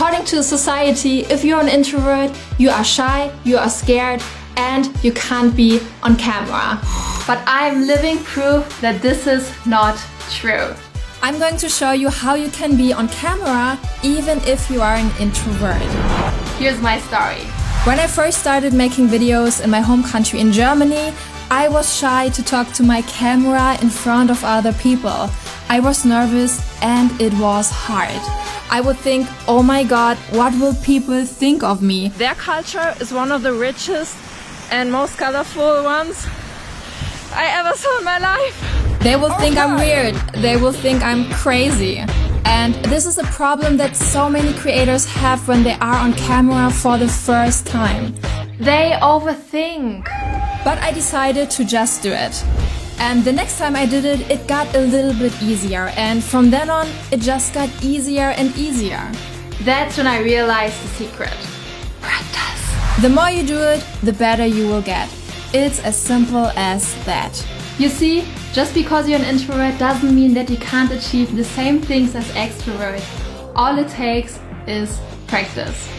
According to society, if you're an introvert, you are shy, you are scared, and you can't be on camera. But I'm living proof that this is not true. I'm going to show you how you can be on camera even if you are an introvert. Here's my story. When I first started making videos in my home country in Germany, I was shy to talk to my camera in front of other people. I was nervous and it was hard. I would think, oh my god, what will people think of me? Their culture is one of the richest and most colorful ones I ever saw in my life. They will think I'm weird. They will think I'm crazy. And this is a problem that so many creators have when they are on camera for the first time. They overthink. But I decided to just do it. And the next time I did it, it got a little bit easier. And from then on, it just got easier and easier. That's when I realized the secret. Practice. The more you do it, the better you will get. It's as simple as that. You see, just because you're an introvert doesn't mean that you can't achieve the same things as extroverts. All it takes is practice.